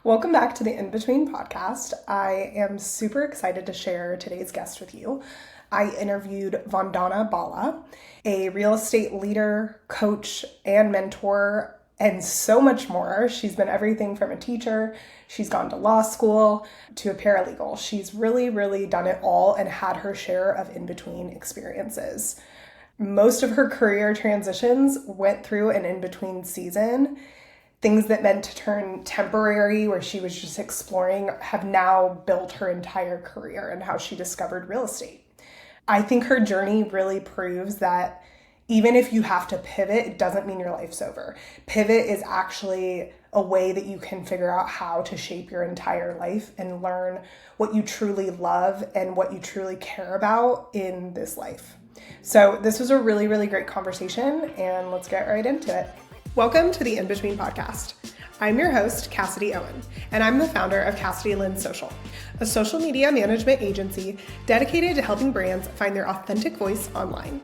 Welcome back to the In Between podcast. I am super excited to share today's guest with you. I interviewed Vandana Bhalla, a real estate leader, coach, and mentor, and so much more. She's been everything from a teacher, she's gone to law school, to a paralegal. She's really done it all and had her share of in-between experiences. Most of her career transitions went through an in-between season. Things that meant to turn temporary, where she was just exploring, have now built her entire career and how she discovered real estate. I think her journey really proves that even if you have to pivot, it doesn't mean your life's over. Pivot is actually a way that you can figure out how to shape your entire life and learn what you truly love and what you truly care about in this life. So this was a really great conversation, and let's get right into it. Welcome to the In Between podcast. I'm your host, Cassidy Owen, and I'm the founder of Cassidy Lynn Social, a social media management agency dedicated to helping brands find their authentic voice online.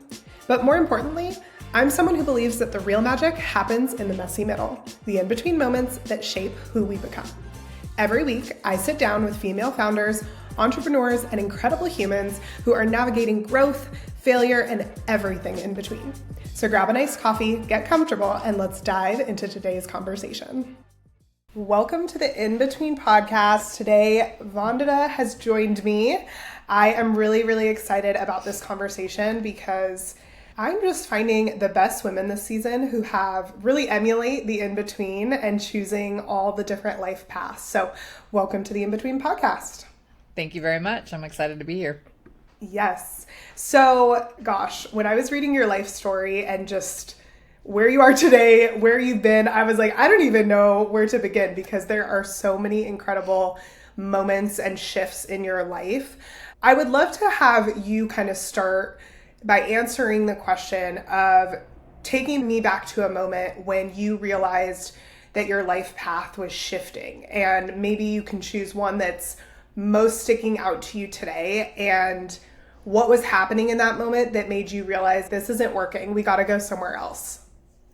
But more importantly, I'm someone who believes that the real magic happens in the messy middle, the in-between moments that shape who we become. Every week, I sit down with female founders, entrepreneurs, and incredible humans who are navigating growth, failure, and everything in between. So grab a nice coffee, get comfortable, and let's dive into today's conversation. Welcome to the In Between podcast. Today, Vandana has joined me. I am really excited about this conversation because I'm just finding the best women this season who have really emulate the in-between and choosing all the different life paths. So welcome to the In Between podcast. Thank you very much. I'm excited to be here. Yes. So, gosh, when I was reading your life story and just where you are today, where you've been, I was like, I don't even know where to begin because there are so many incredible moments and shifts in your life. I would love to have you kind of start by answering the question of taking me back to a moment when you realized that your life path was shifting. And maybe you can choose one that's most sticking out to you today and what was happening in that moment that made you realize this isn't working. We got to go somewhere else.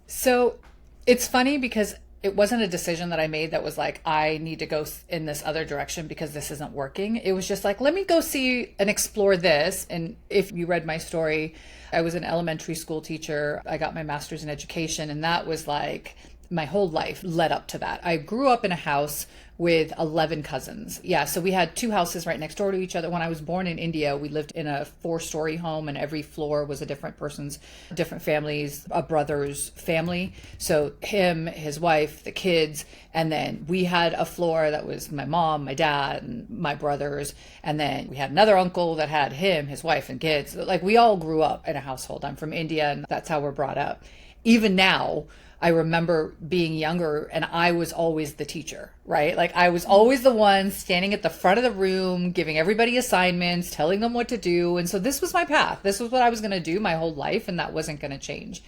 So it's funny because it wasn't a decision that I made that was like, I need to go in this other direction because this isn't working. It was just like, let me go see and explore this. And if you read my story, I was an elementary school teacher. I got my master's in education, and that was like my whole life led up to that. I grew up in a house with 11 cousins. Yeah, so we had two houses right next door to each other. When I was born in India, we lived in a 4-story home, and every floor was a different person's, different families, a brother's family. So him, his wife, the kids, and then we had a floor that was my mom, my dad, and my brothers. And then we had another uncle that had him, his wife, and kids. Like, we all grew up in a household. I'm from India, and that's how we're brought up. Even now, I remember being younger and I was always the teacher, right? Like, I was always the one standing at the front of the room, giving everybody assignments, telling them what to do. And so this was my path. This was what I was going to do my whole life, and that wasn't going to change.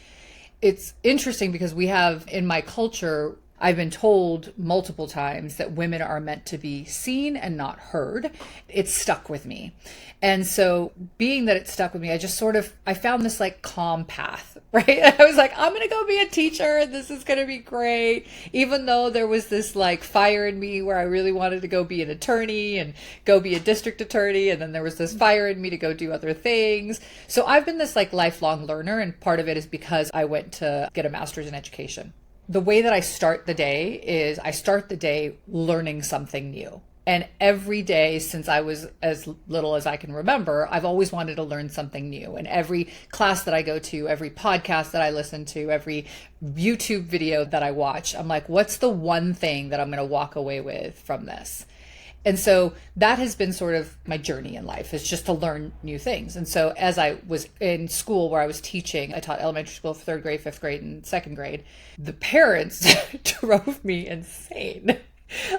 It's interesting because we have, in my culture, I've been told multiple times that women are meant to be seen and not heard. It stuck with me. And so being that it stuck with me, I found this like calm path, right? I was like, I'm going to go be a teacher. This is going to be great. Even though there was this like fire in me where I really wanted to go be an attorney and go be a district attorney. And then there was this fire in me to go do other things. So I've been this like lifelong learner. And part of it is because I went to get a master's in education. The way that I start the day is I start the day learning something new. And every day since I was as little as I can remember, I've always wanted to learn something new. And every class that I go to, every podcast that I listen to, every YouTube video that I watch, I'm like, what's the one thing that I'm going to walk away with from this? And so that has been sort of my journey in life, is just to learn new things. And so as I was in school where I was teaching, I taught elementary school for 3rd grade, 5th grade, and 2nd grade. The parents drove me insane.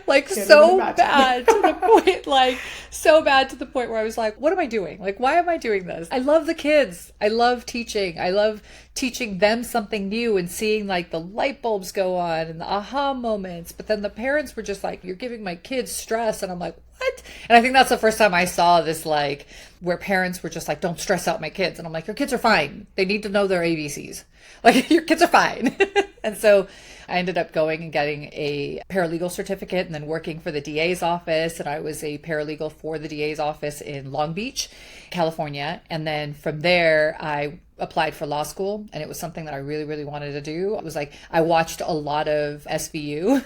Like, so bad to the point, like so bad to the point where I was like, what am I doing? Like, why am I doing this? I love the kids. I love teaching. I love teaching them something new and seeing like the light bulbs go on and the aha moments. But then the parents were just like, you're giving my kids stress. And I'm like, what? And I think that's the first time I saw this, like, where parents were just like, don't stress out my kids. And I'm like, your kids are fine. They need to know their ABCs. Like, your kids are fine. And so I ended up going and getting a paralegal certificate and then working for the DA's office. And I was a paralegal for the DA's office in Long Beach, California. And then from there, I applied for law school, and it was something that I really, really wanted to do. It was like, I watched a lot of SVU.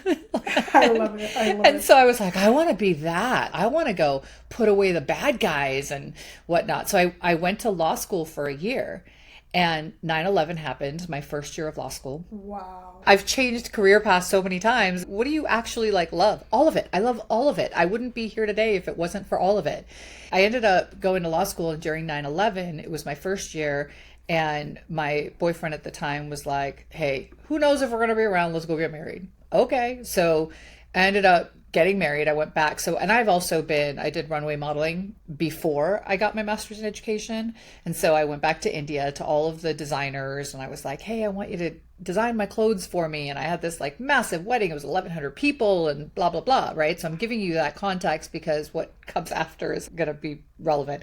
I love it. And so I was like, I want to be that. I want to go put away the bad guys and whatnot. So I went to law school for a year, and 9/11 happened, my first year of law school. Wow. I've changed career paths so many times. What do you actually like love? All of it. I love all of it. I wouldn't be here today if it wasn't for all of it. I ended up going to law school, and during 9/11, it was my first year. And my boyfriend at the time was like, hey, who knows if we're going to be around? Let's go get married. Okay. So I ended up getting married. I went back. And I did runway modeling before I got my master's in education. And so I went back to India to all of the designers, and I was like, hey, I want you to design my clothes for me. And I had this like massive wedding. It was 1,100 people and blah, blah, blah. Right. So I'm giving you that context because what comes after is going to be relevant.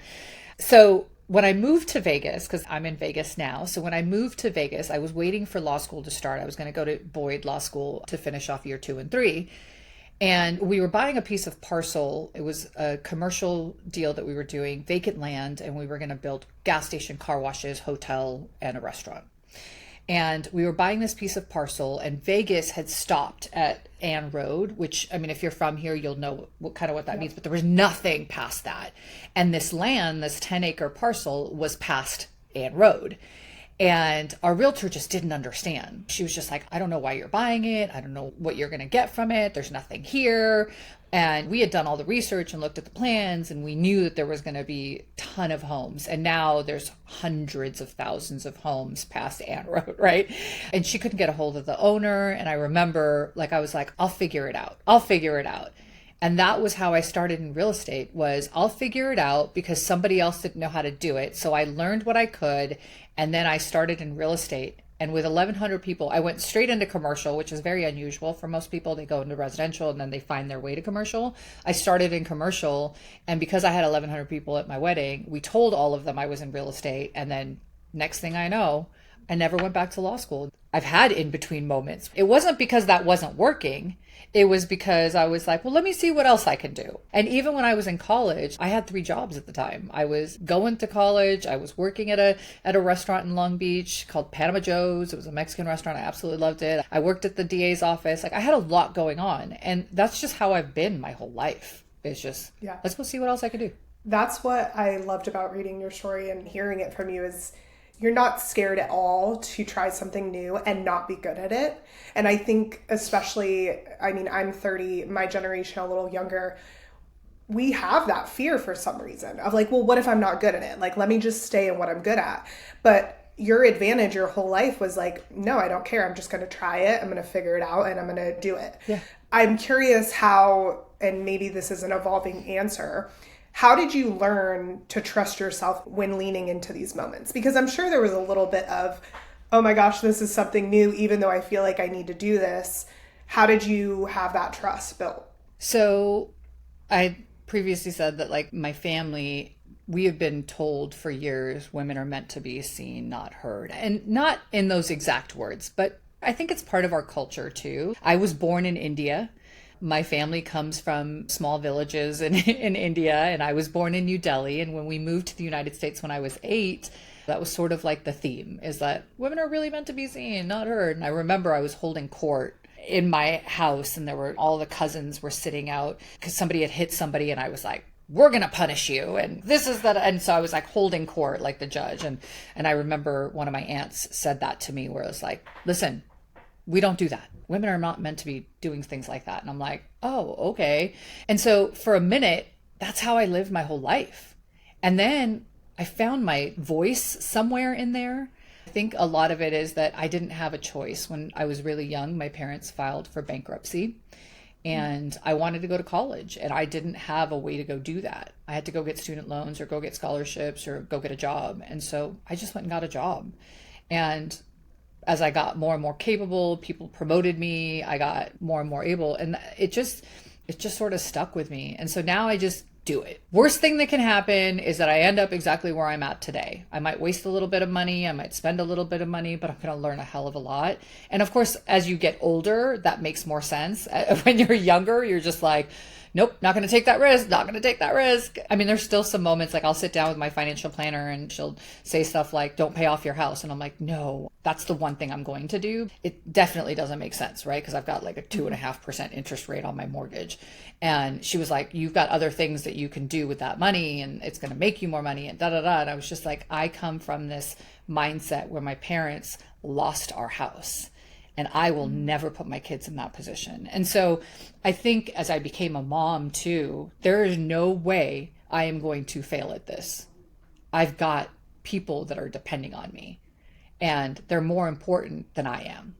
So when I moved to Vegas, because I'm in Vegas now, so when I moved to Vegas, I was waiting for law school to start. I was going to go to Boyd Law School to finish off year 2 and 3. And we were buying a piece of parcel. It was a commercial deal that we were doing, vacant land, and we were going to build gas station, car washes, hotel, and a restaurant. And we were buying this piece of parcel, and Vegas had stopped at Ann Road, which, I mean, if you're from here, you'll know what that means, but there was nothing past that. And this land, this 10-acre parcel, was past Ann Road. And our realtor just didn't understand. She was just like, I don't know why you're buying it. I don't know what you're going to get from it. There's nothing here. And we had done all the research and looked at the plans, and we knew that there was going to be a ton of homes. And now there's hundreds of thousands of homes past Ann Road, right? And she couldn't get a hold of the owner. And I remember, I was like, I'll figure it out. I'll figure it out. And that was how I started in real estate, was I'll figure it out because somebody else didn't know how to do it. So I learned what I could, and then I started in real estate. And with 1,100 people, I went straight into commercial, which is very unusual for most people. They go into residential and then they find their way to commercial. I started in commercial, and because I had 1,100 people at my wedding, we told all of them I was in real estate. And then next thing I know, I never went back to law school. I've had in-between moments. It wasn't because that wasn't working. It was because I was like, well, let me see what else I can do. And even when I was in college, I had 3 jobs at the time. I was going to college. I was working at a restaurant in Long Beach called Panama Joe's. It was a Mexican restaurant. I absolutely loved it. I worked at the DA's office. I had a lot going on. And that's just how I've been my whole life. It's just, let's go see what else I can do. That's what I loved about reading your story and hearing it from you, is you're not scared at all to try something new and not be good at it. And I think especially, I mean, I'm 30, my generation a little younger, we have that fear for some reason of like, well, what if I'm not good at it? Like, let me just stay in what I'm good at. But your advantage your whole life was like, no, I don't care. I'm just going to try it. I'm going to figure it out and I'm going to do it. Yeah. I'm curious how, and maybe this is an evolving answer, how did you learn to trust yourself when leaning into these moments? Because I'm sure there was a little bit of, oh my gosh, this is something new, even though I feel like I need to do this. How did you have that trust built? So I previously said that like my family, we have been told for years women are meant to be seen, not heard. And not in those exact words, but I think it's part of our culture too. I was born in India. My family comes from small villages in India, and I was born in New Delhi. And when we moved to the United States when I was 8, that was sort of like the theme, is that women are really meant to be seen, not heard. And I remember I was holding court in my house, and all the cousins were sitting out because somebody had hit somebody, and I was like, we're going to punish you. And this is that. And so I was like holding court like the judge. And I remember one of my aunts said that to me, where it was like, listen, we don't do that. Women are not meant to be doing things like that. And I'm like, oh, okay. And so for a minute, that's how I lived my whole life. And then I found my voice somewhere in there. I think a lot of it is that I didn't have a choice. When I was really young, my parents filed for bankruptcy, and I wanted to go to college, and I didn't have a way to go do that. I had to go get student loans or go get scholarships or go get a job. And so I just went and got a job. And as I got more and more capable, people promoted me. I got more and more able, and it just sort of stuck with me. And so now I just do it. Worst thing that can happen is that I end up exactly where I'm at today. I might waste a little bit of money. I might spend a little bit of money, but I'm going to learn a hell of a lot. And of course, as you get older, that makes more sense. When you're younger, you're just like, nope, not going to take that risk, not going to take that risk. I mean, there's still some moments like I'll sit down with my financial planner and she'll say stuff like, don't pay off your house. And I'm like, no, that's the one thing I'm going to do. It definitely doesn't make sense, right? Because I've got like a 2.5% interest rate on my mortgage. And she was like, you've got other things that you can do with that money and it's going to make you more money and da da da. And I was just like, I come from this mindset where my parents lost our house. And I will never put my kids in that position. And so I think as I became a mom too, there is no way I am going to fail at this. I've got people that are depending on me and they're more important than I am.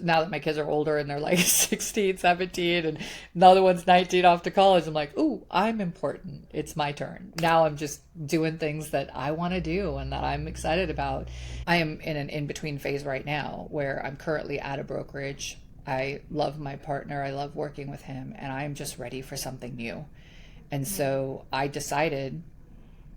Now that my kids are older and they're like 16, 17, and another one's 19 off to college, I'm like, ooh, I'm important. It's my turn. Now I'm just doing things that I want to do and that I'm excited about. I am in an in-between phase right now where I'm currently at a brokerage. I love my partner. I love working with him, and I'm just ready for something new. And so I decided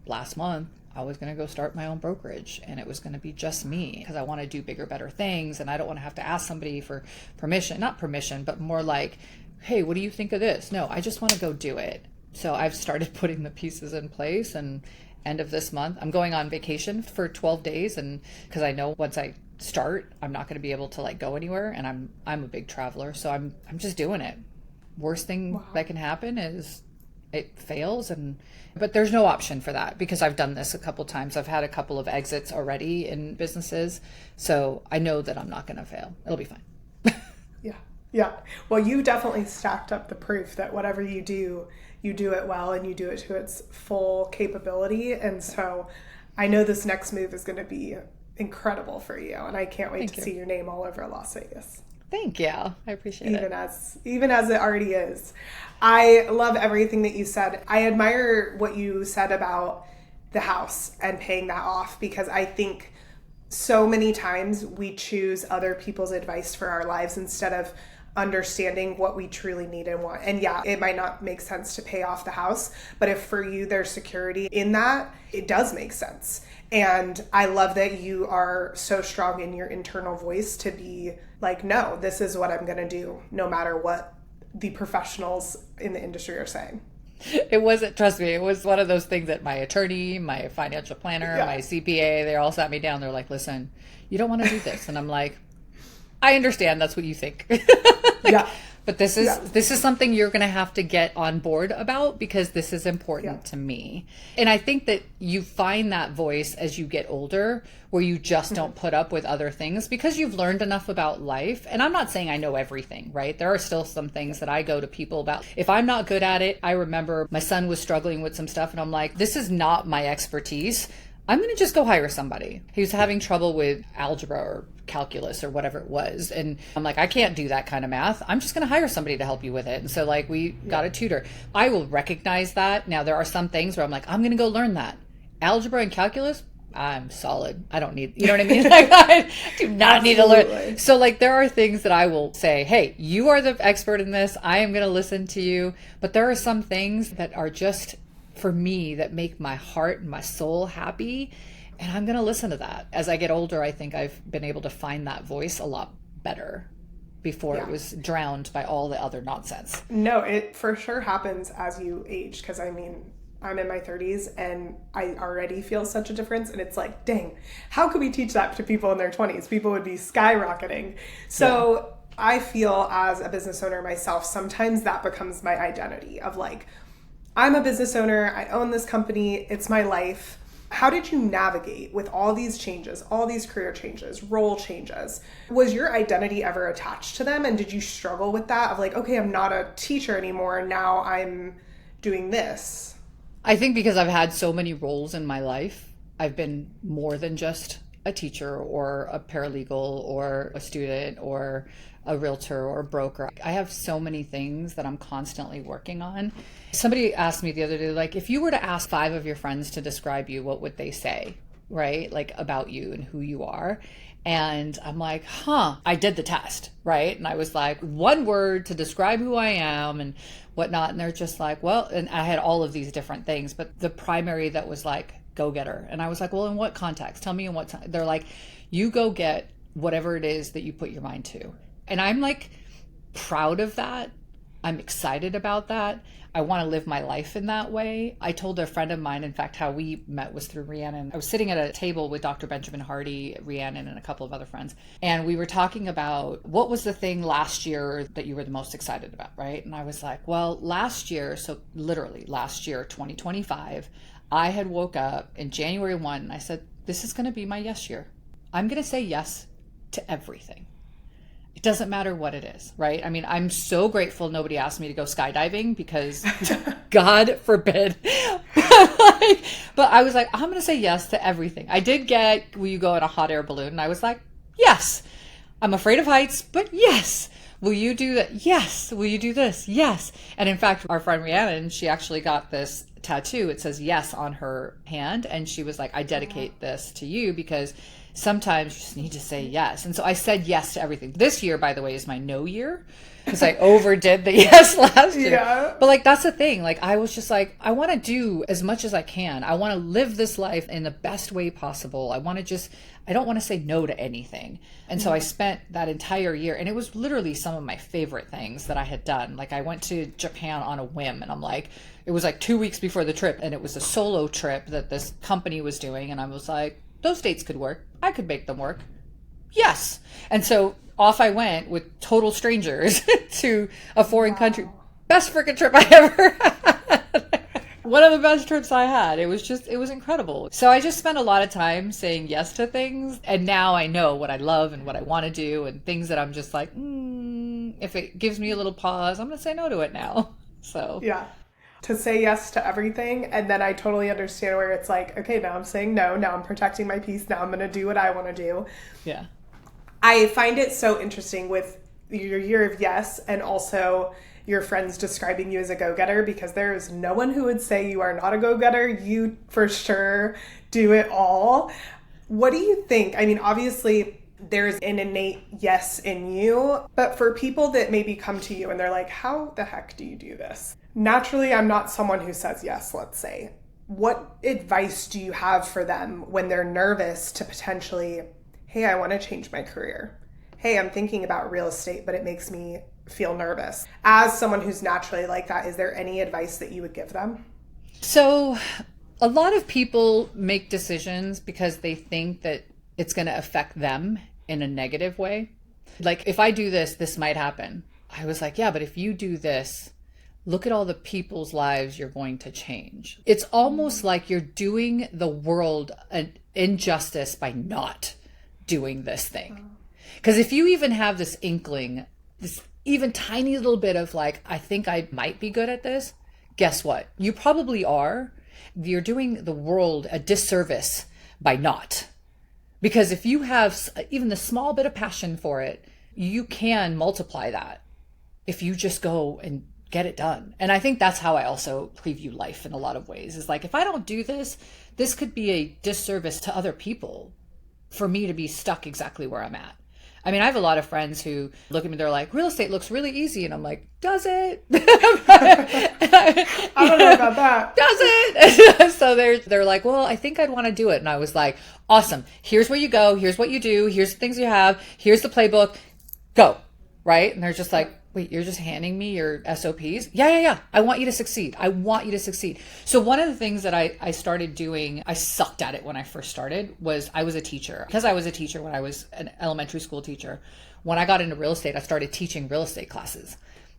last month I was going to go start my own brokerage, and it was going to be just me because I want to do bigger, better things. And I don't want to have to ask somebody for permission, not permission, but more like, hey, what do you think of this? No, I just want to go do it. So I've started putting the pieces in place, and end of this month, I'm going on vacation for 12 days. And because I know once I start, I'm not going to be able to like go anywhere. And I'm a big traveler. So I'm just doing it. Worst thing that can happen is it fails, but there's no option for that because I've done this a couple times. I've had a couple of exits already in businesses, so I know that I'm not going to fail. It'll be fine. Yeah. Well, you definitely stacked up the proof that whatever you do it well and you do it to its full capability. And so I know this next move is going to be incredible for you, and I can't wait to see your name all over Las Vegas. Thank you. I appreciate it. Even as it already is. I love everything that you said. I admire what you said about the house and paying that off, because I think so many times we choose other people's advice for our lives instead of understanding what we truly need and want. And yeah, it might not make sense to pay off the house, but if for you there's security in that, it does make sense. And I love that you are so strong in your internal voice to be like, no, this is what I'm going to do, no matter what the professionals in the industry are saying. It wasn't, trust me, it was one of those things that my attorney, my financial planner, my CPA, they all sat me down. They're like, listen, you don't want to do this. And I'm like, I understand that's what you think. But this is something you're going to have to get on board about, because this is important to me. And I think that you find that voice as you get older, where you just don't put up with other things because you've learned enough about life. And I'm not saying I know everything, right? There are still some things that I go to people about. If I'm not good at it, I remember my son was struggling with some stuff and I'm like, this is not my expertise. I'm going to just go hire somebody. He was having trouble with algebra or calculus or whatever it was. And I'm like, I can't do that kind of math. I'm just going to hire somebody to help you with it. And so like we got a tutor. I will recognize that. Now there are some things where I'm like, I'm going to go learn that. Algebra and calculus, I'm solid. I don't need, you know what I mean? Like, I do not need to learn. So like there are things that I will say, hey, you are the expert in this. I am going to listen to you. But there are some things that are just for me that make my heart and my soul happy. And I'm going to listen to that. As I get older, I think I've been able to find that voice a lot better. Before it was drowned by all the other nonsense. No, it for sure happens as you age. Because I mean, I'm in my 30s and I already feel such a difference. And it's like, dang, how could we teach that to people in their 20s? People would be skyrocketing. So I feel as a business owner myself, sometimes that becomes my identity of like, I'm a business owner. I own this company. It's my life. How did you navigate with all these changes, all these career changes, role changes? Was your identity ever attached to them? And did you struggle with that of like, okay, I'm not a teacher anymore. Now I'm doing this. I think because I've had so many roles in my life, I've been more than just a teacher or a paralegal or a student or a realtor or a broker. I have so many things that I'm constantly working on. Somebody asked me the other day, like, if you were to ask 5 of your friends to describe you, what would they say, right? Like about you and who you are. And I'm like, I did the test, right? And I was like, 1 word to describe who I am and whatnot. And they're just like, well, and I had all of these different things, but the primary that was like, go getter. And I was like, well, in what context? Tell me in what time. They're like, you go get whatever it is that you put your mind to. And I'm like proud of that. I'm excited about that. I want to live my life in that way. I told a friend of mine, in fact, how we met was through Rhiannon. I was sitting at a table with Dr. Benjamin Hardy, Rhiannon, and a couple of other friends. And we were talking about what was the thing last year that you were the most excited about, right? And I was like, well, last year, so literally last year, 2025, I had woke up in January 1 and I said, this is going to be my yes year. I'm going to say yes to everything. It doesn't matter what it is, right? I mean, I'm so grateful nobody asked me to go skydiving because God forbid. But I was like, I'm going to say yes to everything. I did get, will you go in a hot air balloon? And I was like, yes. I'm afraid of heights, but yes. Will you do that? Yes. Will you do this? Yes. And in fact, our friend Rhiannon, she actually got this tattoo. It says yes on her hand. And she was like, I dedicate this to you because sometimes you just need to say yes. And so I said yes to everything. This year, by the way, is my no year because I overdid the yes last year. Yeah. But like, that's the thing. Like, I was just like, I want to do as much as I can. I want to live this life in the best way possible. I don't want to say no to anything. And so I spent that entire year, and it was literally some of my favorite things that I had done. Like, I went to Japan on a whim, and I'm like, it was like 2 weeks before the trip, and it was a solo trip that this company was doing. And I was like, those dates could work. I could make them work. Yes. And so off I went with total strangers to a foreign country. Best freaking trip I ever had. One of the best trips I had. It was incredible. So I just spent a lot of time saying yes to things. And now I know what I love and what I want to do and things that I'm just like, if it gives me a little pause, I'm going to say no to it now. So yeah. To say yes to everything. And then I totally understand where it's like, okay, now I'm saying no. Now I'm protecting my peace. Now I'm going to do what I want to do. Yeah. I find it so interesting with your year of yes and also your friends describing you as a go-getter, because there is no one who would say you are not a go-getter. You for sure do it all. What do you think? I mean, obviously there's an innate yes in you, but for people that maybe come to you and they're like, how the heck do you do this? Naturally, I'm not someone who says yes, let's say. What advice do you have for them when they're nervous to potentially, hey, I want to change my career. Hey, I'm thinking about real estate, but it makes me feel nervous. As someone who's naturally like that, is there any advice that you would give them? So a lot of people make decisions because they think that it's going to affect them in a negative way. Like, if I do this, this might happen. I was like, yeah, but if you do this, look at all the people's lives you're going to change. It's almost like you're doing the world an injustice by not doing this thing. Because if you even have this inkling, this even tiny little bit of like, I think I might be good at this, guess what? You probably are. You're doing the world a disservice by not. Because if you have even the small bit of passion for it, you can multiply that if you just go and get it done. And I think that's how I also preview life in a lot of ways. Is like, if I don't do this, this could be a disservice to other people for me to be stuck exactly where I'm at. I mean, I have a lot of friends who look at me, they're like, real estate looks really easy. And I'm like, does it? I don't know about that. Does it? So they're like, well, I think I'd want to do it. And I was like, awesome. Here's where you go. Here's what you do. Here's the things you have. Here's the playbook. Go. Right? And they're just like, wait, you're just handing me your SOPs? Yeah. I want you to succeed. I want you to succeed. So one of the things that I started doing, I sucked at it when I first started, was I was a teacher. Because I was a teacher when I was an elementary school teacher, when I got into real estate, I started teaching real estate classes.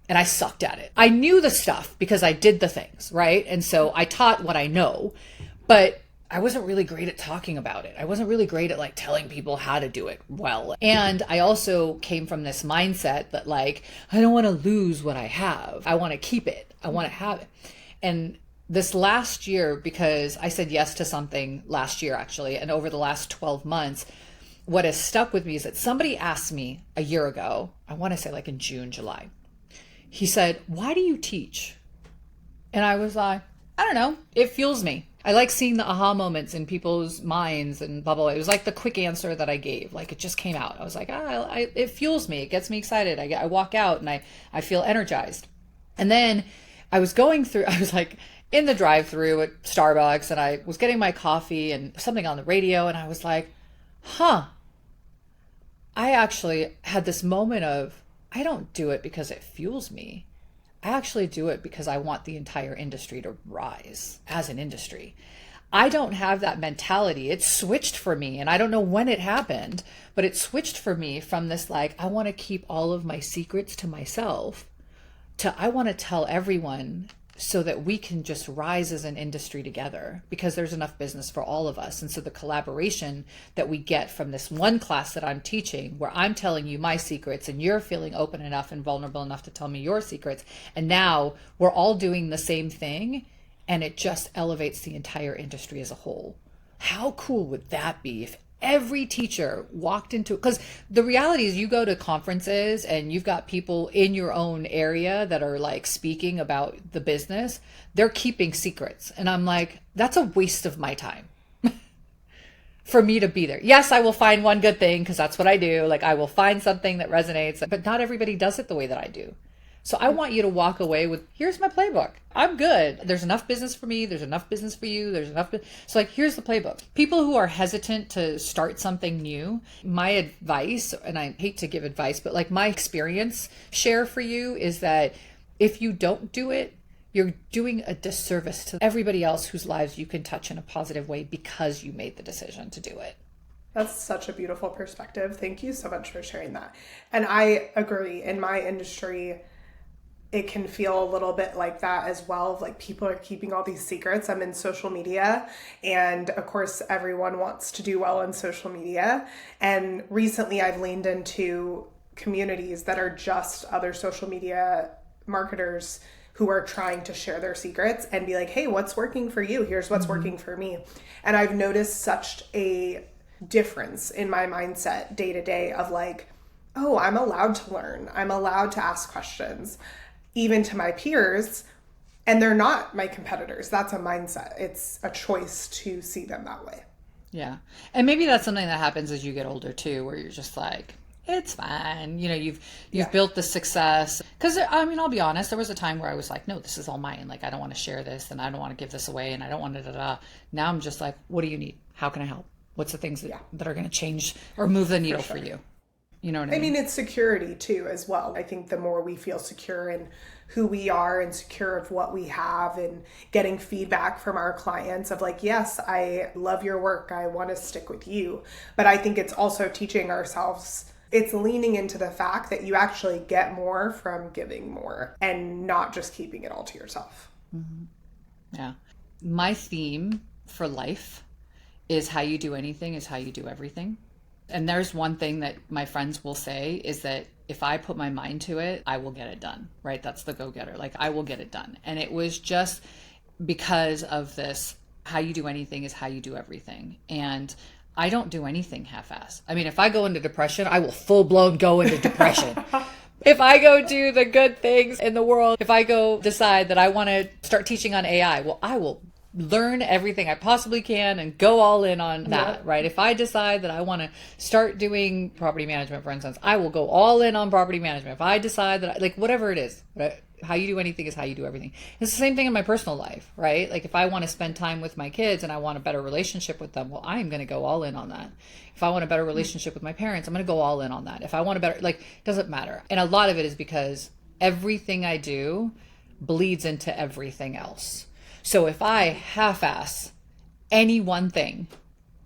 And I sucked at it. I knew the stuff because I did the things, right? And so I taught what I know, but I wasn't really great at talking about it. I wasn't really great at like telling people how to do it well. And I also came from this mindset that like, I don't want to lose what I have. I want to keep it. I want to have it. And this last year, because I said yes to something last year actually, and over the last 12 months, what has stuck with me is that somebody asked me a year ago, I want to say like in June, July, he said, why do you teach? And I was like, I don't know. It fuels me. I like seeing the aha moments in people's minds and blah, blah, blah. It was like the quick answer that I gave. Like, it just came out. I was like, it fuels me. It gets me excited. I walk out and I feel energized. And then I was going through, I was like in the drive through at Starbucks and I was getting my coffee and something on the radio. And I was like, huh, I actually had this moment of, I don't do it because it fuels me. I actually do it because I want the entire industry to rise as an industry. I don't have that mentality. It switched for me, and I don't know when it happened, but it switched for me from this like, I want to keep all of my secrets to myself to I want to tell everyone so that we can just rise as an industry together because there's enough business for all of us. And so the collaboration that we get from this one class that I'm teaching, where I'm telling you my secrets and you're feeling open enough and vulnerable enough to tell me your secrets. And now we're all doing the same thing and it just elevates the entire industry as a whole. How cool would that be if every teacher walked into, because the reality is you go to conferences and you've got people in your own area that are like speaking about the business, they're keeping secrets. And I'm like, that's a waste of my time for me to be there. Yes, I will find one good thing because that's what I do. Like I will find something that resonates, but not everybody does it the way that I do. So I want you to walk away with, here's my playbook. I'm good. There's enough business for me. There's enough business for you. There's enough. So like, here's the playbook. People who are hesitant to start something new, my advice, and I hate to give advice, but like my experience share for you is that if you don't do it, you're doing a disservice to everybody else whose lives you can touch in a positive way because you made the decision to do it. That's such a beautiful perspective. Thank you so much for sharing that. And I agree. In my industry, it can feel a little bit like that as well. Like people are keeping all these secrets. I'm in social media and of course everyone wants to do well in social media. And recently I've leaned into communities that are just other social media marketers who are trying to share their secrets and be like, hey, what's working for you? Here's what's working for me. And I've noticed such a difference in my mindset day to day of like, oh, I'm allowed to learn. I'm allowed to ask questions. Even to my peers, and they're not my competitors. That's a mindset. It's a choice to see them that way. Yeah. And maybe that's something that happens as you get older too, where you're just like, it's fine. You know, you've built the success. Because I mean, I'll be honest, there was a time where I was like, no, this is all mine. Like, I don't want to share this and I don't want to give this away and I don't want to da. Now I'm just like, what do you need? How can I help? What's the things that are going to change or move the needle for you? You know what I mean? I mean, it's security too, as well. I think the more we feel secure in who we are and secure of what we have and getting feedback from our clients of like, yes, I love your work. I want to stick with you. But I think it's also teaching ourselves, it's leaning into the fact that you actually get more from giving more and not just keeping it all to yourself. Mm-hmm. Yeah. My theme for life is how you do anything is how you do everything. And there's one thing that my friends will say is that if I put my mind to it, I will get it done, right? That's the go-getter. Like I will get it done. And it was just because of this, how you do anything is how you do everything. And I don't do anything half-ass. I mean, if I go into depression, I will full-blown go into depression. If I go do the good things in the world, if I go decide that I want to start teaching on AI, well, I will learn everything I possibly can and go all in on that, right? If I decide that I want to start doing property management, for instance, I will go all in on property management. If I decide that, like, whatever it is, how you do anything is how you do everything. It's the same thing in my personal life, right? Like if I want to spend time with my kids and I want a better relationship with them, well, I'm going to go all in on that. If I want a better relationship with my parents, I'm going to go all in on that. If I want a better, like, it doesn't matter. And a lot of it is because everything I do bleeds into everything else. So if I half-ass any one thing,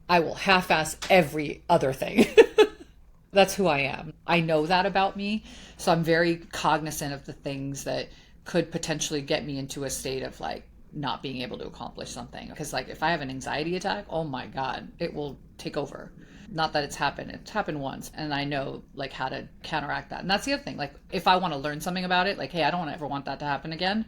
I will half-ass every other thing. That's who I am. I know that about me. So I'm very cognizant of the things that could potentially get me into a state of like not being able to accomplish something. Because like if I have an anxiety attack, oh my God, it will take over. Not that it's happened once. And I know like how to counteract that. And that's the other thing. Like if I want to learn something about it, like, hey, I don't ever want that to happen again,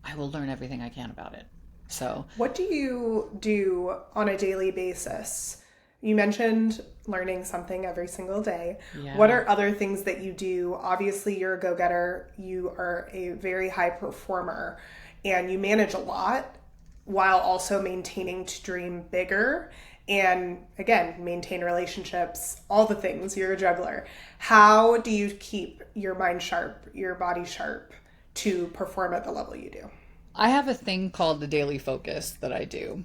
I will learn everything I can about it. So what do you do on a daily basis? You mentioned learning something every single day. Yeah. What are other things that you do? Obviously, you're a go-getter. You are a very high performer and you manage a lot while also maintaining to dream bigger and, again, maintain relationships, all the things. You're a juggler. How do you keep your mind sharp, your body sharp to perform at the level you do? I have a thing called the daily focus that I do.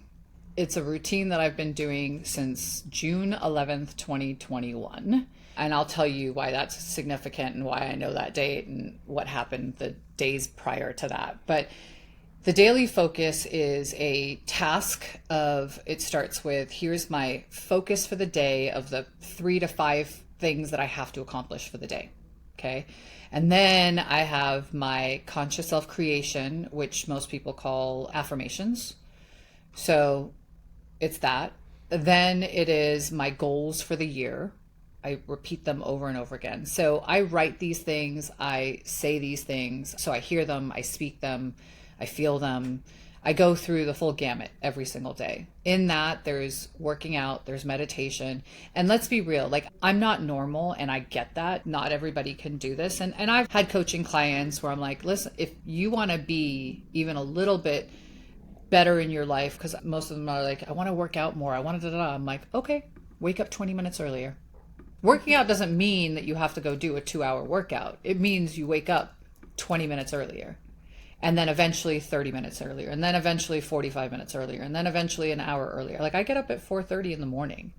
It's a routine that I've been doing since June 11th, 2021. And I'll tell you why that's significant and why I know that date and what happened the days prior to that. But the daily focus is a task of, it starts with, here's my focus for the day of the 3 to 5 things that I have to accomplish for the day. Okay. And then I have my conscious self creation, which most people call affirmations. So it's that. Then it is my goals for the year. I repeat them over and over again. So I write these things, I say these things. So I hear them, I speak them, I feel them. I go through the full gamut every single day. In that, there's working out, there's meditation. And let's be real, like, I'm not normal, and I get that. Not everybody can do this. And I've had coaching clients where I'm like, listen, if you want to be even a little bit better in your life, because most of them are like, I want to work out more, I want to da-da-da. I'm like, okay, wake up 20 minutes earlier. Working out doesn't mean that you have to go do a 2-hour workout. It means you wake up 20 minutes earlier. And then eventually 30 minutes earlier, and then eventually 45 minutes earlier, and then eventually an hour earlier. Like, I get up at 4:30 in the morning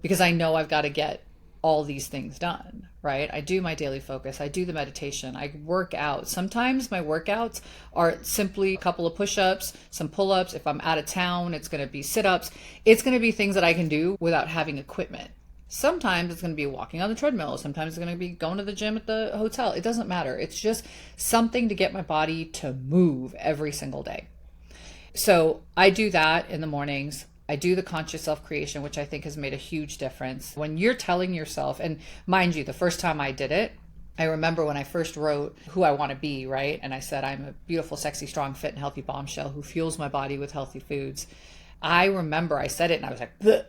because I know I've got to get all these things done, right? I do my daily focus. I do the meditation. I work out. Sometimes my workouts are simply a couple of push-ups, some pull-ups. If I'm out of town, it's going to be sit-ups. It's going to be things that I can do without having equipment. Sometimes it's going to be walking on the treadmill. Sometimes it's going to be going to the gym at the hotel. It doesn't matter. It's just something to get my body to move every single day. So I do that in the mornings. I do the conscious self-creation, which I think has made a huge difference. When you're telling yourself, and mind you, the first time I did it, I remember when I first wrote who I want to be, right? And I said, I'm a beautiful, sexy, strong, fit, and healthy bombshell who fuels my body with healthy foods. I remember I said it and I was like, bleh,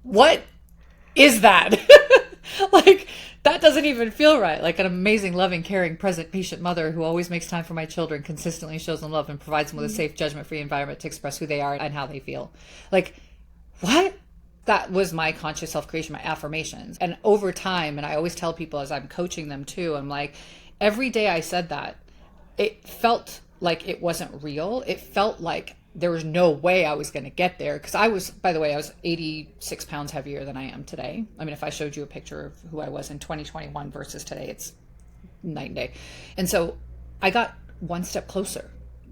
what is that? Like, that doesn't even feel right. Like, an amazing, loving, caring, present, patient mother who always makes time for my children, consistently shows them love, and provides them with a safe, judgment-free environment to express who they are and how they feel. Like, what? That was my conscious self-creation, my affirmations. And over time, and I always tell people as I'm coaching them too, I'm like, every day I said that, it felt like it wasn't real. It felt like there was no way I was going to get there, because I was, by the way, I was 86 pounds heavier than I am today. I mean, if I showed you a picture of who I was in 2021 versus today, it's night and day. And so I got one step closer,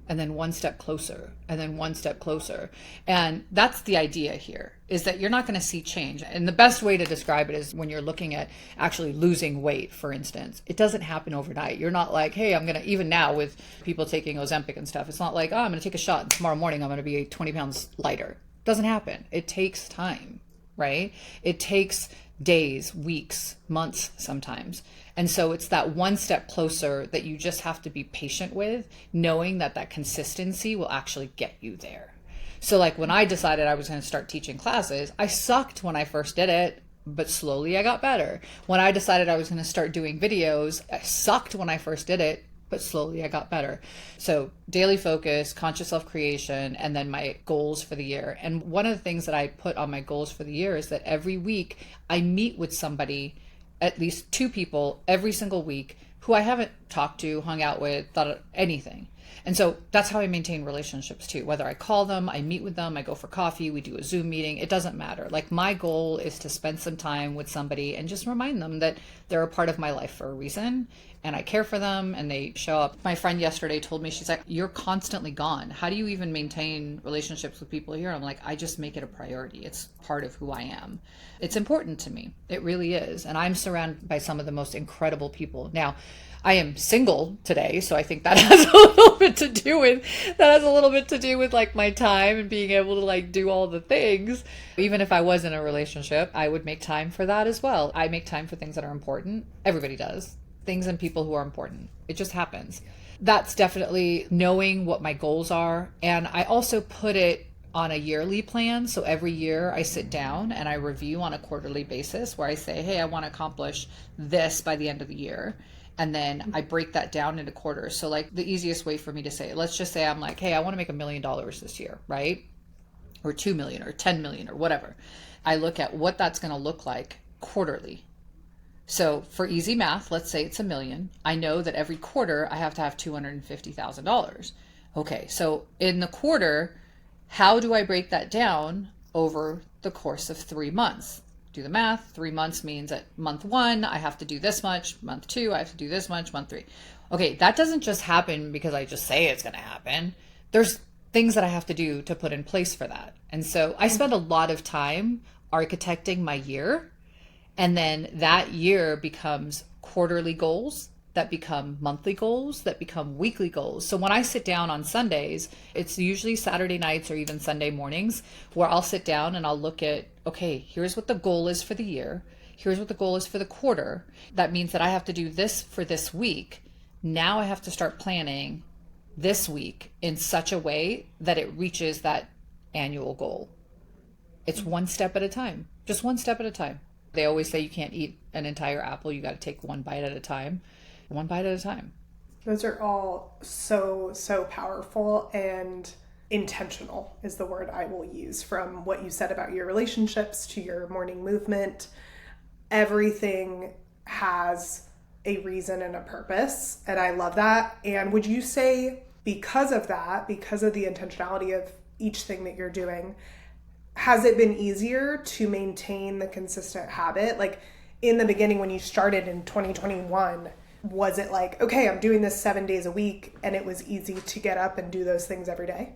and then one step closer, and then one step closer. And that's the idea here, is that you're not going to see change. And the best way to describe it is when you're looking at actually losing weight, for instance. It doesn't happen overnight. You're not like, hey, I'm going to, even now with people taking Ozempic and stuff, it's not like, oh, I'm going to take a shot and tomorrow morning I'm going to be 20 pounds lighter. It doesn't happen. It takes time, right? It takes days, weeks, months sometimes. And so it's that one step closer that you just have to be patient with, knowing that that consistency will actually get you there. So like when I decided I was going to start teaching classes, I sucked when I first did it, but slowly I got better. When I decided I was going to start doing videos, I sucked when I first did it, but slowly I got better. So daily focus, conscious self-creation, and then my goals for the year. And one of the things that I put on my goals for the year is that every week I meet with somebody, at least 2 people every single week who I haven't talked to, hung out with, thought anything. And so that's how I maintain relationships too. Whether I call them, I meet with them, I go for coffee, we do a Zoom meeting, it doesn't matter. Like, my goal is to spend some time with somebody and just remind them that they're a part of my life for a reason, and I care for them and they show up. My friend yesterday told me, she's like, you're constantly gone. How do you even maintain relationships with people here? I'm like, I just make it a priority. It's part of who I am. It's important to me. It really is. And I'm surrounded by some of the most incredible people. Now, I am single today, so I think that has a little bit to do with like my time and being able to like do all the things. Even if I was in a relationship, I would make time for that as well. I make time for things that are important. Everybody does. Things and people who are important. It just happens. That's definitely knowing what my goals are. And I also put it on a yearly plan. So every year I sit down and I review on a quarterly basis where I say, hey, I want to accomplish this by the end of the year. And then I break that down into quarters. So like the easiest way for me to say it, let's just say I'm like, hey, I want to make $1 million this year, right? Or 2 million or 10 million or whatever. I look at what that's going to look like quarterly. So for easy math, let's say it's $1 million. I know that every quarter I have to have $250,000. Okay, so in the quarter, how do I break that down over the course of 3 months? Do the math. 3 months means at month one, I have to do this much. Month two, I have to do this much. Month three. Okay, that doesn't just happen because I just say it's going to happen. There's things that I have to do to put in place for that. And so I spend a lot of time architecting my year. And then that year becomes quarterly goals that become monthly goals that become weekly goals. So when I sit down on Sundays, it's usually Saturday nights or even Sunday mornings where I'll sit down and I'll look at, okay, here's what the goal is for the year. Here's what the goal is for the quarter. That means that I have to do this for this week. Now I have to start planning this week in such a way that it reaches that annual goal. It's one step at a time, just one step at a time. They always say you can't eat an entire apple. You got to take one bite at a time. One bite at a time. Those are all so powerful, and intentional is the word I will use. From what you said about your relationships to your morning movement, everything has a reason and a purpose. And I love that. And would you say because of that, because of the intentionality of each thing that you're doing, has it been easier to maintain the consistent habit? Like in the beginning when you started in 2021, was it like, okay, I'm doing this 7 days a week, and it was easy to get up and do those things every day?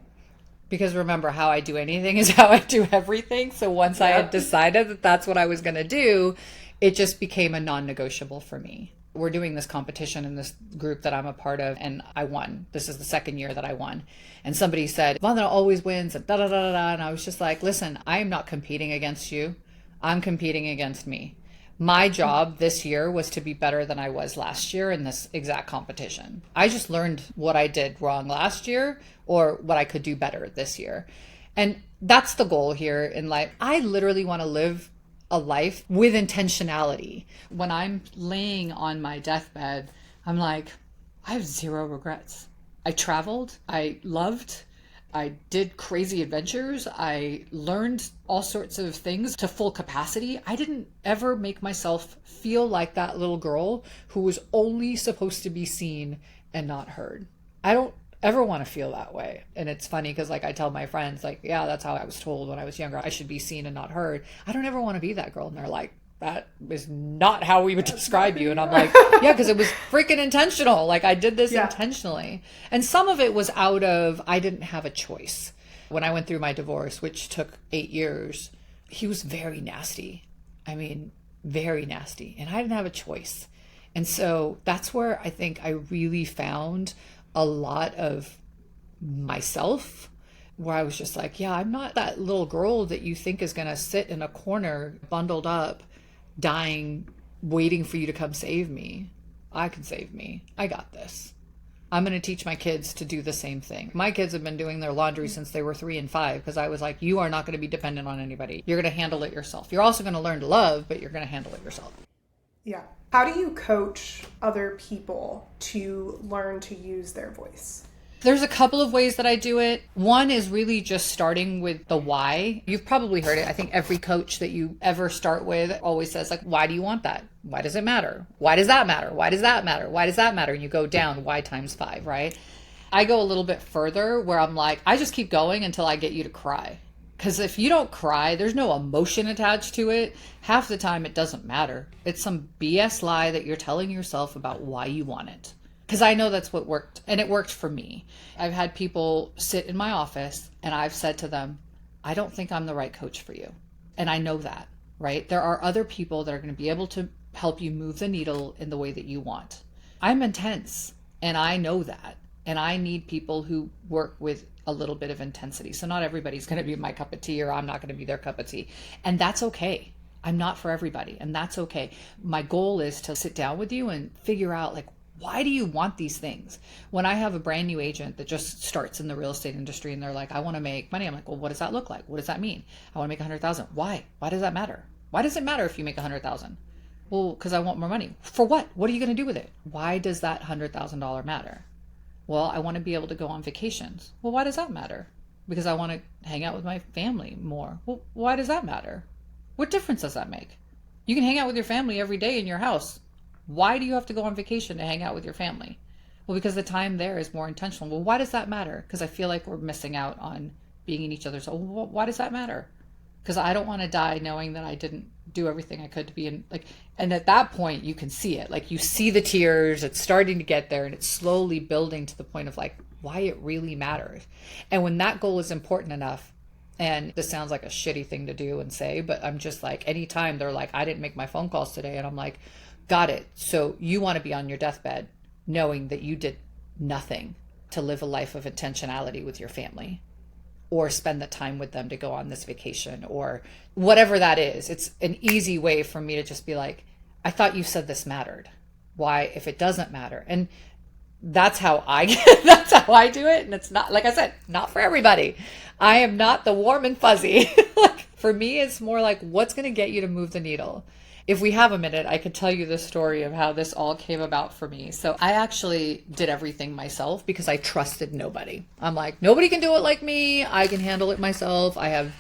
Because remember, how I do anything is how I do everything. So once I had decided that that's what I was going to do, it just became a non-negotiable for me. We're doing this competition in this group that I'm a part of, and I won. This is the second year that I won. And somebody said, Vandana always wins, and da-da-da-da-da. And I was just like, listen, I am not competing against you. I'm competing against me. My job this year was to be better than I was last year in this exact competition. I just learned what I did wrong last year or what I could do better this year. And that's the goal here in life. I literally want to live a life with intentionality. When I'm laying on my deathbed, I'm like, I have zero regrets. I traveled, I loved, I did crazy adventures. I learned all sorts of things to full capacity. I didn't ever make myself feel like that little girl who was only supposed to be seen and not heard. I don't ever want to feel that way. And it's funny because like I tell my friends, like, yeah, that's how I was told when I was younger. I should be seen and not heard. I don't ever want to be that girl. And they're like, that is not how we would describe you. And I'm like, yeah, because it was freaking intentional. Like I did this intentionally. And some of it was out of, I didn't have a choice. When I went through my divorce, which took 8 years, he was very nasty. I mean, very nasty. And I didn't have a choice. And so that's where I think I really found a lot of myself, where I was just like, yeah, I'm not that little girl that you think is going to sit in a corner bundled up, dying, waiting for you to come save me. I can save me. I got this. I'm going to teach my kids to do the same thing. My kids have been doing their laundry since they were 3 and 5 because I was like, you are not going to be dependent on anybody. You're going to handle it yourself. You're also going to learn to love, but you're going to handle it yourself. Yeah. How do you coach other people to learn to use their voice? There's a couple of ways that I do it. One is really just starting with the why. You've probably heard it. I think every coach that you ever start with always says like, why do you want that? Why does it matter? Why does that matter? Why does that matter? Why does that matter? And you go down why times 5, right? I go a little bit further where I'm like, I just keep going until I get you to cry. Because if you don't cry, there's no emotion attached to it. Half the time it doesn't matter. It's some BS lie that you're telling yourself about why you want it. Because I know that's what worked, and it worked for me. I've had people sit in my office, and I've said to them, I don't think I'm the right coach for you. And I know that, right? There are other people that are going to be able to help you move the needle in the way that you want. I'm intense, and I know that. And I need people who work with a little bit of intensity. So not everybody's going to be my cup of tea, or I'm not going to be their cup of tea. And that's okay. I'm not for everybody, and that's okay. My goal is to sit down with you and figure out, like, why do you want these things? When I have a brand new agent that just starts in the real estate industry and they're like, I want to make money. I'm like, well, what does that look like? What does that mean? I want to make 100,000. Why? Why does that matter? Why does it matter if you make 100,000? Well, because I want more money. For what? What are you going to do with it? Why does that $100,000 matter? Well, I want to be able to go on vacations. Well, why does that matter? Because I want to hang out with my family more. Well, why does that matter? What difference does that make? You can hang out with your family every day in your house. Why do you have to go on vacation to hang out with your family? Well, because the time there is more intentional. Well, why does that matter? Because I feel like we're missing out on being in each other's. Oh, why does that matter? Because I don't want to die knowing that I didn't do everything I could to be in, like, and at that point you can see it. Like, you see the tears, it's starting to get there, and it's slowly building to the point of like why it really matters. And when that goal is important enough, and this sounds like a shitty thing to do and say, but I'm just like, anytime they're like, I didn't make my phone calls today, and I'm like, got it. So you want to be on your deathbed knowing that you did nothing to live a life of intentionality with your family, or spend the time with them to go on this vacation, or whatever that is. It's an easy way for me to just be like, I thought you said this mattered. Why, if it doesn't matter? And that's how I that's how I do it. And it's not, like I said, not for everybody. I am not the warm and fuzzy. Like, for me, it's more like, what's going to get you to move the needle? If we have a minute, I could tell you the story of how this all came about for me. So I actually did everything myself because I trusted nobody. I'm like, nobody can do it like me. I can handle it myself. I have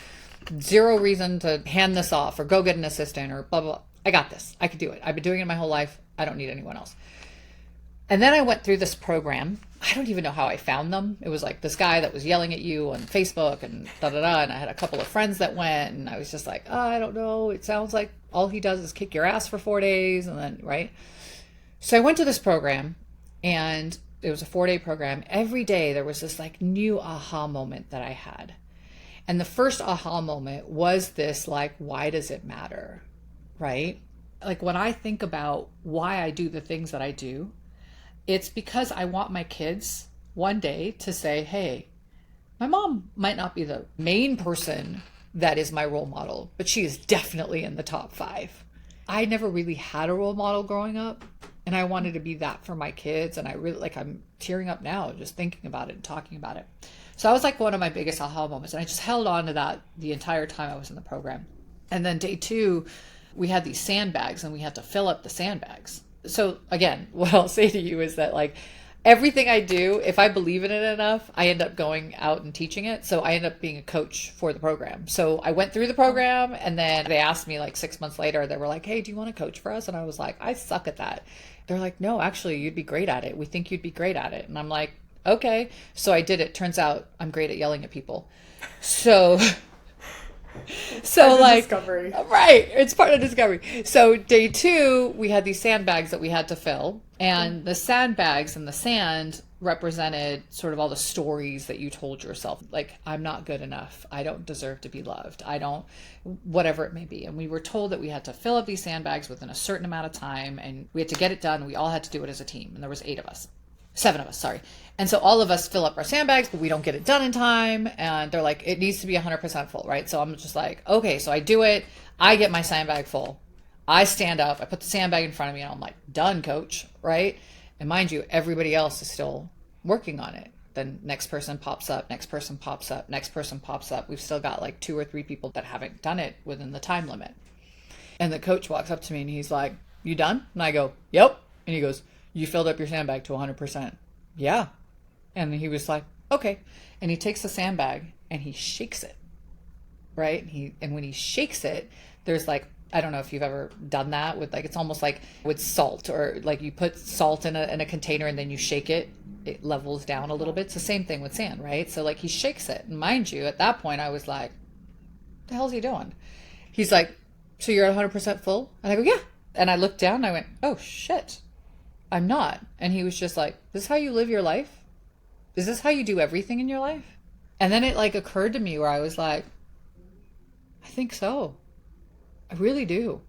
zero reason to hand this off or go get an assistant or blah, blah, blah. I got this. I could do it. I've been doing it my whole life. I don't need anyone else. And then I went through this program. I don't even know how I found them. It was like this guy that was yelling at you on Facebook and da da da. And I had a couple of friends that went, and I was just like, oh, I don't know. It sounds like all he does is kick your ass for 4 days. And then, right. So I went to this program, and it was a 4-day program. Every day there was this like new aha moment that I had. And the first aha moment was this, like, why does it matter? Right. Like, when I think about why I do the things that I do, it's because I want my kids one day to say, hey, my mom might not be the main person that is my role model, but she is definitely in the top 5. I never really had a role model growing up, and I wanted to be that for my kids. And I really, like, I'm tearing up now just thinking about it and talking about it. So that was like one of my biggest aha moments. And I just held on to that the entire time I was in the program. And then day 2, we had these sandbags, and we had to fill up the sandbags. So again, what I'll say to you is that, like, everything I do, if I believe in it enough, I end up going out and teaching it. So I end up being a coach for the program. So I went through the program, and then they asked me like 6 months later, they were like, hey, do you want to coach for us? And I was like, I suck at that. They're like, no, actually, you'd be great at it. We think you'd be great at it. And I'm like, okay. So I did it. Turns out I'm great at yelling at people. So like, discovery. Right, it's part of discovery. So day 2, we had these sandbags that we had to fill, and the sandbags and the sand represented sort of all the stories that you told yourself, like, I'm not good enough, I don't deserve to be loved, I don't, whatever it may be. And we were told that we had to fill up these sandbags within a certain amount of time, and we had to get it done. We all had to do it as a team, and there was 7 of us, sorry. And so all of us fill up our sandbags, but we don't get it done in time. And they're like, it needs to be 100% full, right? So I'm just like, okay, so I do it. I get my sandbag full. I stand up, I put the sandbag in front of me, and I'm like, done, coach, right? And mind you, everybody else is still working on it. Then next person pops up, next person pops up, next person pops up. We've still got like 2 or 3 people that haven't done it within the time limit. And the coach walks up to me, and he's like, you done? And I go, yep. And he goes, you filled up your sandbag to 100%. Yeah. And he was like, okay. And he takes the sandbag and he shakes it, right? And when he shakes it, there's like, I don't know if you've ever done that with, like, it's almost like with salt, or like you put salt in a container and then you shake it, it levels down a little bit. It's the same thing with sand, right? So like he shakes it. And mind you, at that point I was like, what the hell's he doing? He's like, so you're at 100% full? And I go, yeah. And I looked down and I went, oh shit, I'm not. And he was just like, this is how you live your life? Is this how you do everything in your life? And then it like occurred to me where I was like, I think so. I really do.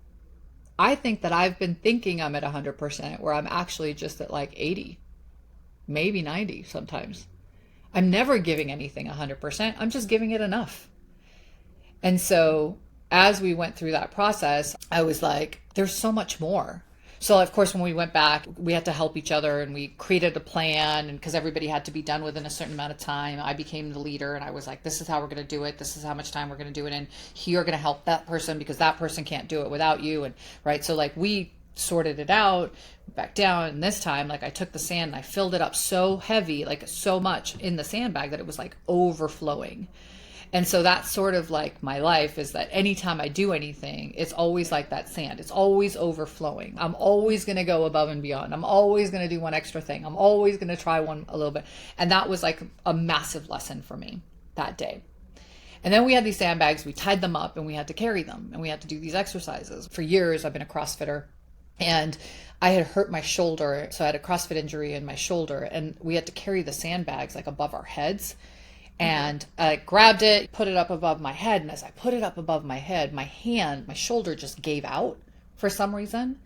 I think that I've been thinking I'm at 100% where I'm actually just at like 80, maybe 90 sometimes. I'm never giving anything 100%. I'm just giving it enough. And so as we went through that process, I was like, there's so much more. So of course, when we went back, we had to help each other, and we created a plan, and because everybody had to be done within a certain amount of time, I became the leader, and I was like, this is how we're going to do it. This is how much time we're going to do it in. You're going to help that person because that person can't do it without you. And right. So like we sorted it out back down. And this time, like I took the sand and I filled it up so heavy, like so much in the sandbag that it was like overflowing. And so that's sort of like my life, is that anytime I do anything, it's always like that sand. It's always overflowing. I'm always going to go above and beyond. I'm always going to do one extra thing. I'm always going to try one a little bit. And that was like a massive lesson for me that day. And then we had these sandbags, we tied them up and we had to carry them and we had to do these exercises. For years, I've been a CrossFitter and I had hurt my shoulder. So I had a CrossFit injury in my shoulder and we had to carry the sandbags like above our heads. And I grabbed it, put it up above my head. And as I put it up above my head, my shoulder just gave out for some reason.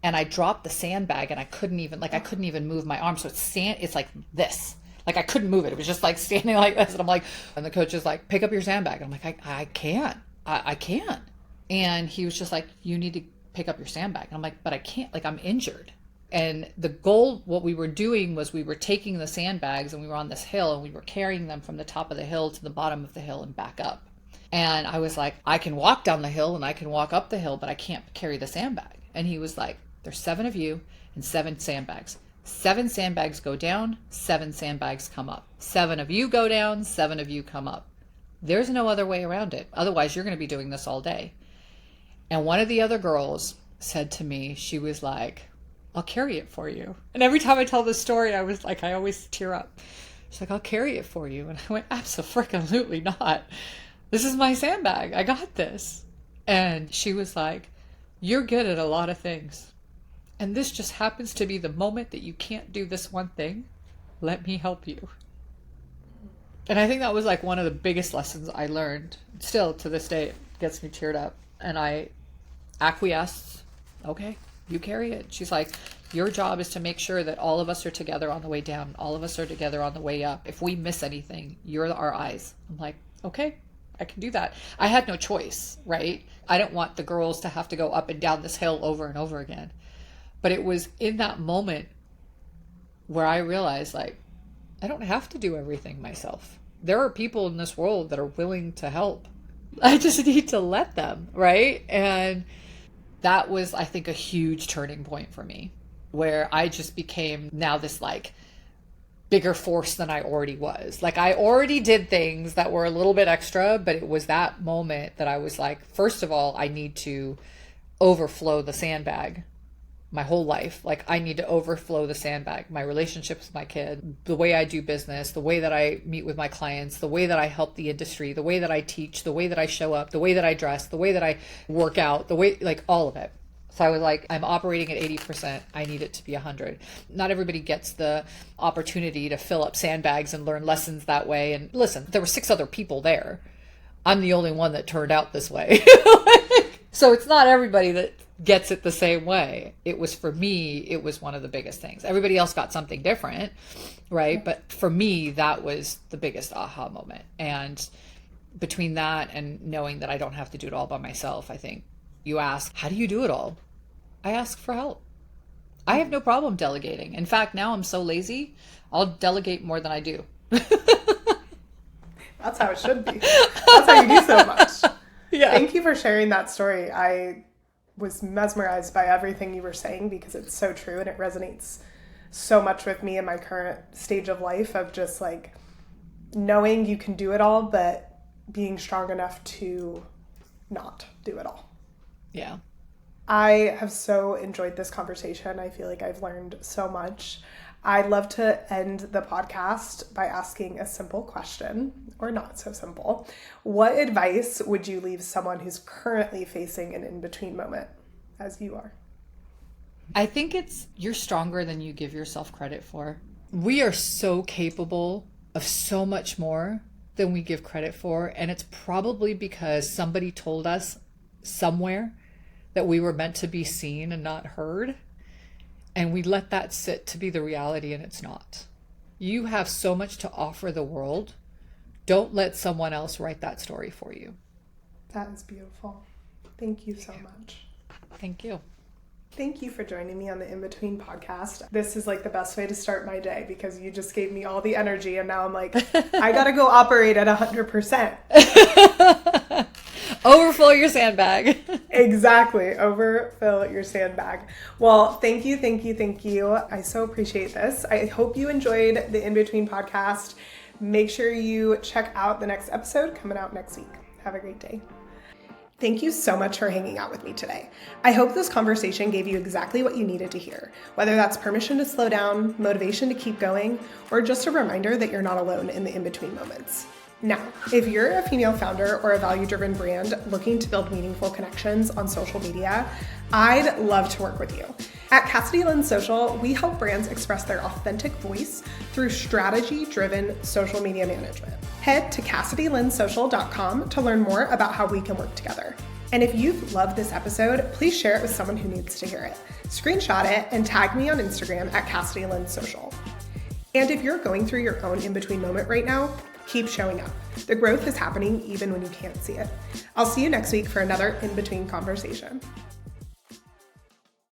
And I dropped the sandbag and I couldn't even move my arm. So it's like this. Like I couldn't move it. It was just like standing like this. And I'm like, and the coach is like, pick up your sandbag. And I'm like, I can't. I can't. And he was just like, you need to pick up your sandbag. And I'm like, but I can't, like I'm injured. And the goal, what we were doing was we were taking the sandbags and we were on this hill and we were carrying them from the top of the hill to the bottom of the hill and back up. And I was like, I can walk down the hill and I can walk up the hill, but I can't carry the sandbag. And he was like, there's 7 of you and 7 sandbags. 7 sandbags go down, 7 sandbags come up. 7 of you go down, 7 of you come up. There's no other way around it. Otherwise, you're going to be doing this all day. And one of the other girls said to me, she was like, I'll carry it for you. And every time I tell this story, I was like, I always tear up. She's like, I'll carry it for you. And I went, absolutely not. This is my sandbag. I got this. And she was like, you're good at a lot of things. And this just happens to be the moment that you can't do this one thing. Let me help you. And I think that was like one of the biggest lessons I learned. Still to this day, it gets me cheered up. And I acquiesced. Okay, you carry it. She's like, your job is to make sure that all of us are together on the way down. All of us are together on the way up. If we miss anything, you're our eyes. I'm like, okay, I can do that. I had no choice, right? I didn't want the girls to have to go up and down this hill over and over again. But it was in that moment where I realized, like, I don't have to do everything myself. There are people in this world that are willing to help. I just need to let them, right? And that was, I think, a huge turning point for me, where I just became now this like bigger force than I already was. Like I already did things that were a little bit extra, but it was that moment that I was like, first of all, I need to overflow the sandbag. My whole life, like I need to overflow the sandbag, my relationships with my kid, the way I do business, the way that I meet with my clients, the way that I help the industry, the way that I teach, the way that I show up, the way that I dress, the way that I work out, the way, like all of it. So I was like, I'm operating at 80%. I need it to be 100. Not everybody gets the opportunity to fill up sandbags and learn lessons that way. And listen, there were 6 other people there. I'm the only one that turned out this way. So it's not everybody that gets it the same way. It was, for me, it was one of the biggest things. Everybody else got something different, right? But for me, that was the biggest aha moment. And between that and knowing that I don't have to do it all by myself, I think you ask, how do you do it all? I ask for help. I have no problem delegating. In fact, now I'm so lazy, I'll delegate more than I do. That's how it should be. That's how you do so much. Yeah. Thank you for sharing that story. I was mesmerized by everything you were saying because it's so true and it resonates so much with me in my current stage of life of just like knowing you can do it all, but being strong enough to not do it all. Yeah. I have so enjoyed this conversation. I feel like I've learned so much. I'd love to end the podcast by asking a simple question, or not so simple. What advice would you leave someone who's currently facing an in-between moment, as you are? I think it's, you're stronger than you give yourself credit for. We are so capable of so much more than we give credit for. And it's probably because somebody told us somewhere that we were meant to be seen and not heard. And we let that sit to be the reality, and it's not. You have so much to offer the world. Don't let someone else write that story for you. That is beautiful. Thank you so much. Thank you. Thank you for joining me on the In Between podcast. This is like the best way to start my day because you just gave me all the energy and now I'm like, I gotta go operate at 100%. Overflow your sandbag. Exactly. Overfill your sandbag. Well, thank you. I so appreciate this. I hope you enjoyed the In Between podcast. Make sure you check out the next episode coming out next week. Have a great day. Thank you so much for hanging out with me today. I hope this conversation gave you exactly what you needed to hear, whether that's permission to slow down, motivation to keep going, or just a reminder that you're not alone in the in-between moments. Now, if you're a female founder or a value-driven brand looking to build meaningful connections on social media, I'd love to work with you. At Cassidy Lynn Social, we help brands express their authentic voice through strategy-driven social media management. Head to CassidyLynnSocial.com to learn more about how we can work together. And if you've loved this episode, please share it with someone who needs to hear it. Screenshot it and tag me on Instagram at Cassidy Lynn Social. And if you're going through your own in-between moment right now, keep showing up. The growth is happening even when you can't see it. I'll see you next week for another in-between conversation.